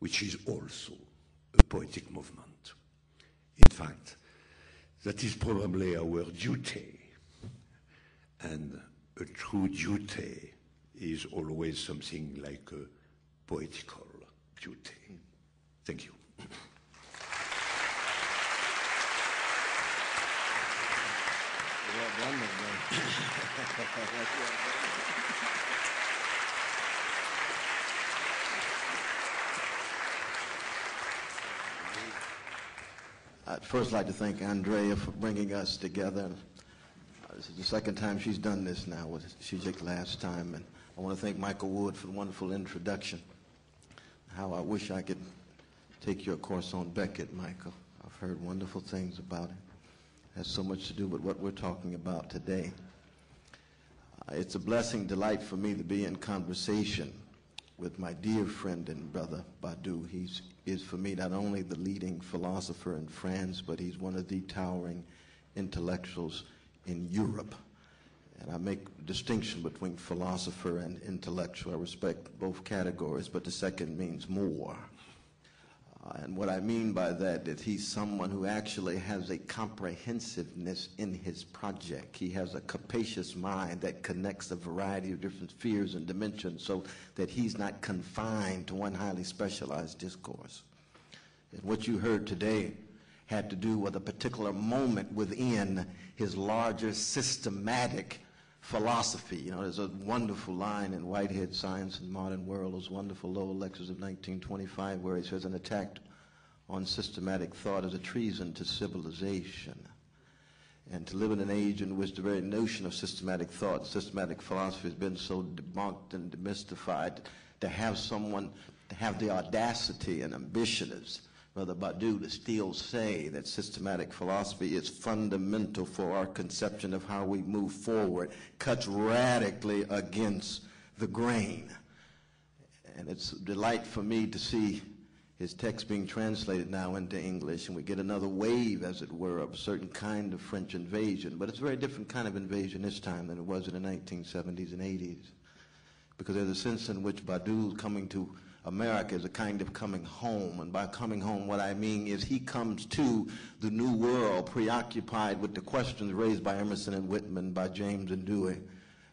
which is also a poetic movement. In fact, that is probably our duty, and a true duty is always something like a poetical duty. Thank you. Well done, I'd first like to thank Andrea for bringing us together. This is the second time she's done this now. She did last time. And I want to thank Michael Wood for the wonderful introduction. How I wish I could take your course on Beckett, Michael. I've heard wonderful things about it. It has so much to do with what we're talking about today. It's a blessing, delight for me to be in conversation with my dear friend and brother Badiou. He is for me not only the leading philosopher in France, but he's one of the towering intellectuals in Europe. And I make a distinction between philosopher and intellectual. I respect both categories, but the second means more. And what I mean by that is he's someone who actually has a comprehensiveness in his project. He has a capacious mind that connects a variety of different spheres and dimensions so that he's not confined to one highly specialized discourse. And what you heard today had to do with a particular moment within his larger systematic philosophy. You know, there's a wonderful line in Whitehead's Science and Modern World, those wonderful Lowell lectures of 1925, where he says, an attack on systematic thought is a treason to civilization. And to live in an age in which the very notion of systematic thought, systematic philosophy has been so debunked and demystified, to have someone to have the audacity and ambition as Brother Badiou to still say that systematic philosophy is fundamental for our conception of how we move forward, cuts radically against the grain. And it's a delight for me to see his text being translated now into English, and we get another wave, as it were, of a certain kind of French invasion. But it's a very different kind of invasion this time than it was in the 1970s and 80s, because there's a sense in which Badiou coming to America is a kind of coming home. And by coming home, what I mean is he comes to the new world preoccupied with the questions raised by Emerson and Whitman, by James and Dewey,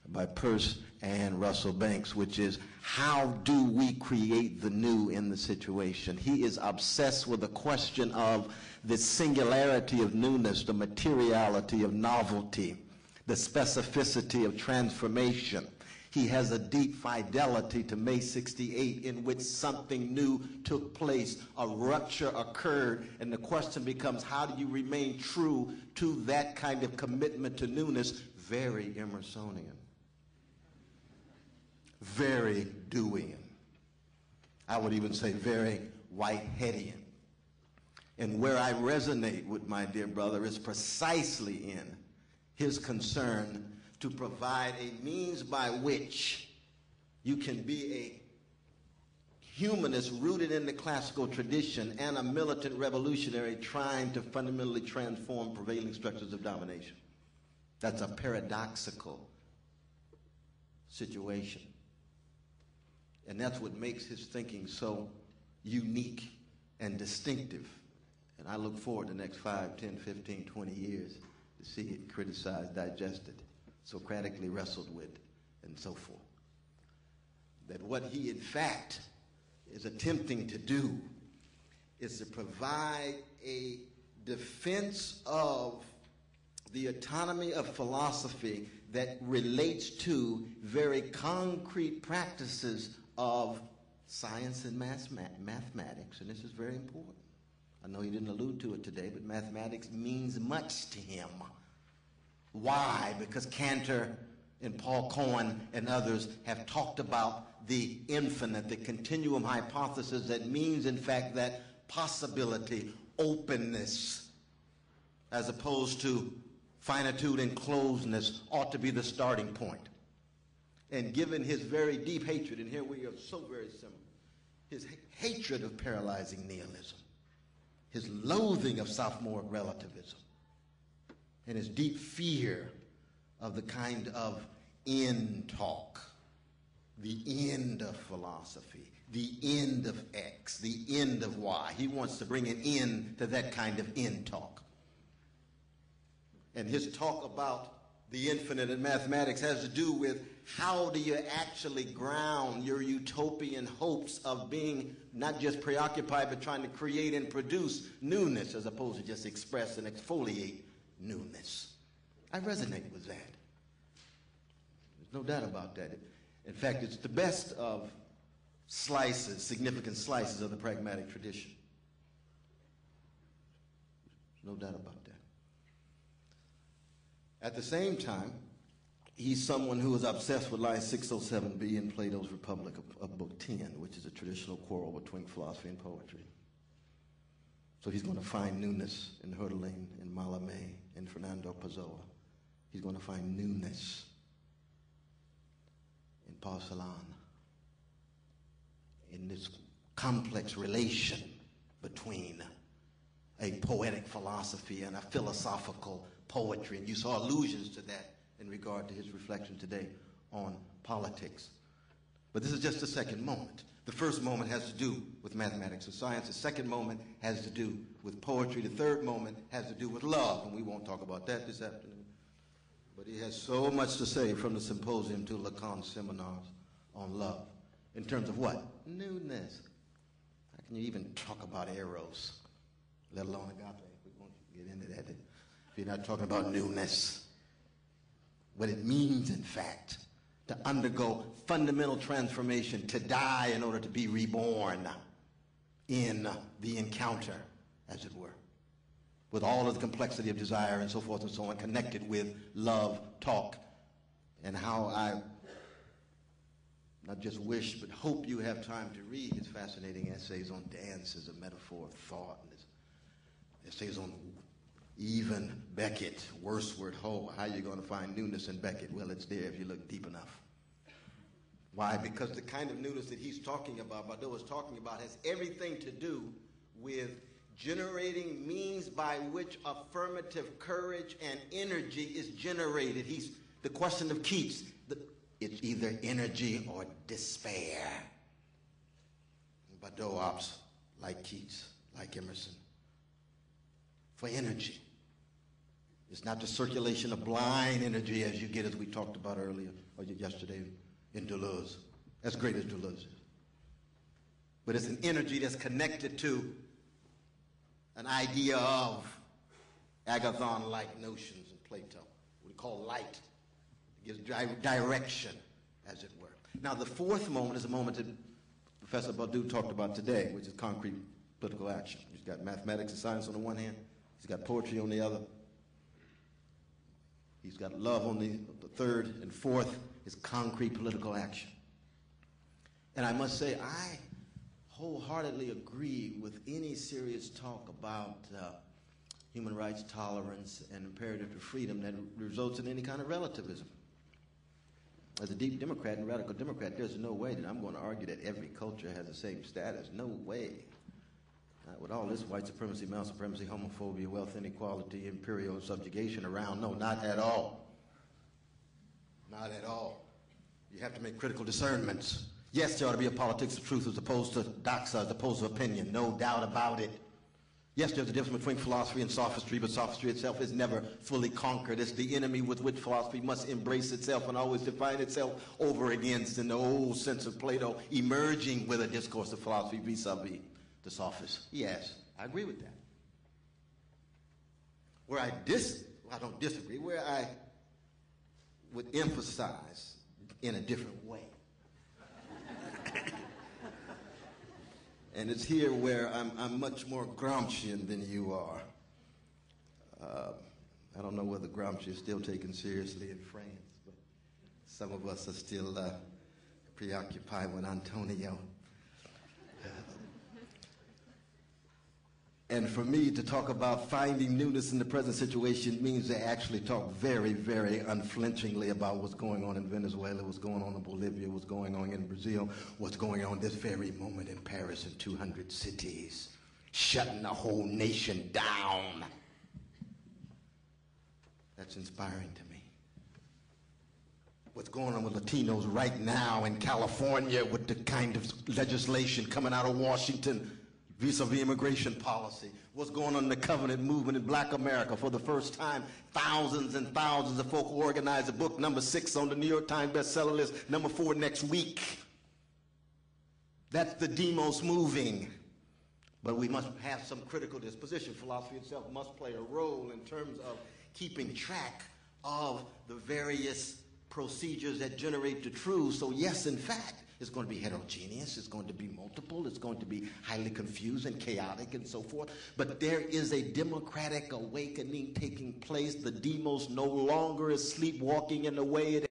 by Peirce and Russell Banks, which is, how do we create the new in the situation? He is obsessed with the question of the singularity of newness, the materiality of novelty, the specificity of transformation. He has a deep fidelity to May 68, in which something new took place, a rupture occurred, and the question becomes, how do you remain true to that kind of commitment to newness? Very Emersonian, very Deweyan. I would even say very Whiteheadian. And where I resonate with my dear brother is precisely in his concern to provide a means by which you can be a humanist rooted in the classical tradition and a militant revolutionary trying to fundamentally transform prevailing structures of domination. That's a paradoxical situation. And that's what makes his thinking so unique and distinctive. And I look forward to the next 5, 10, 15, 20 years to see it criticized, digested, Socratically wrestled with, and so forth. That what he in fact is attempting to do is to provide a defense of the autonomy of philosophy that relates to very concrete practices of science and mathematics, and this is very important. I know he didn't allude to it today, but mathematics means much to him. Why? Because Cantor and Paul Cohen and others have talked about the infinite, the continuum hypothesis that means, in fact, that possibility, openness, as opposed to finitude and closedness, ought to be the starting point. And given his very deep hatred, and here we are so very similar, his hatred of paralyzing nihilism, his loathing of sophomoric relativism, and his deep fear of the kind of end talk, the end of philosophy, the end of X, the end of Y. He wants to bring an end to that kind of end talk. And his talk about the infinite in mathematics has to do with how do you actually ground your utopian hopes of being not just preoccupied, but trying to create and produce newness as opposed to just express and exfoliate newness. I resonate with that. There's no doubt about that. In fact, it's the best of slices, significant slices of the pragmatic tradition. There's no doubt about that. At the same time, he's someone who is obsessed with line 607b in Plato's Republic of Book 10, which is a traditional quarrel between philosophy and poetry. So he's going to find newness in Hölderlin, in Mallarmé, in Fernando Pessoa. He's going to find newness in Paul Celan, in this complex relation between a poetic philosophy and a philosophical poetry. And you saw allusions to that in regard to his reflection today on politics. But this is just the second moment. The first moment has to do with mathematics and science. The second moment has to do with poetry. The third moment has to do with love, and we won't talk about that this afternoon. But he has so much to say, from the symposium to Lacan's seminars on love. In terms of what? Newness. How can you even talk about eros, let alone agape? We won't get into that if you're not talking about newness. What it means, in fact, to undergo fundamental transformation, to die in order to be reborn in the encounter, as it were, with all of the complexity of desire and so forth and so on, connected with love, talk, and how I not just wish, but hope you have time to read his fascinating essays on dance as a metaphor of thought, and his essays on even Beckett, Wordsworth, how you're going to find newness in Beckett? Well, it's there if you look deep enough. Why? Because the kind of newness that he's talking about, Badiou is talking about, has everything to do with generating means by which affirmative courage and energy is generated. The question of Keats, it's either energy or despair. Badiou opts, like Keats, like Emerson, for energy. It's not the circulation of blind energy as you get, as we talked about earlier or yesterday in Deleuze, as great as Deleuze is. But it's an energy that's connected to an idea of Agathon-like notions in Plato, what we call light. It gives direction, as it were. Now, the fourth moment is a moment that Professor Badiou talked about today, which is concrete political action. He's got mathematics and science on the one hand. He's got poetry on the other. He's got love on the third, and fourth is concrete political action. And I must say, I wholeheartedly agree with any serious talk about human rights, tolerance, and imperative to freedom that results in any kind of relativism. As a deep Democrat and radical Democrat, there's no way that I'm going to argue that every culture has the same status. No way. With all this white supremacy, male supremacy, homophobia, wealth inequality, imperial subjugation around, no, not at all. Not at all. You have to make critical discernments. Yes, there ought to be a politics of truth as opposed to doxa, as opposed to opinion. No doubt about it. Yes, there's a difference between philosophy and sophistry, but sophistry itself is never fully conquered. It's the enemy with which philosophy must embrace itself and always define itself over against, in the old sense of Plato, emerging with a discourse of philosophy vis-a-vis the sophists. Yes, I agree with that. Where I don't disagree, where I would emphasize in a different way. And it's here where I'm much more Gramscian than you are. I don't know whether Gramsci is still taken seriously in France, but some of us are still preoccupied with Antonio. And for me to talk about finding newness in the present situation means to actually talk very, very unflinchingly about what's going on in Venezuela, what's going on in Bolivia, what's going on in Brazil, what's going on this very moment in Paris and 200 cities, shutting the whole nation down. That's inspiring to me. what's going on with Latinos right now in California with the kind of legislation coming out of Washington vis-a-vis immigration policy, what's going on in the covenant movement in Black America. For the first time, thousands and thousands of folk organized a book, number 6 on the New York Times bestseller list, number 4 next week. That's the demos moving. But we must have some critical disposition. Philosophy itself must play a role in terms of keeping track of the various procedures that generate the truth. So yes, in fact, it's going to be heterogeneous, it's going to be multiple, it's going to be highly confused and chaotic and so forth. But there is a democratic awakening taking place. The demos no longer is sleepwalking in the way it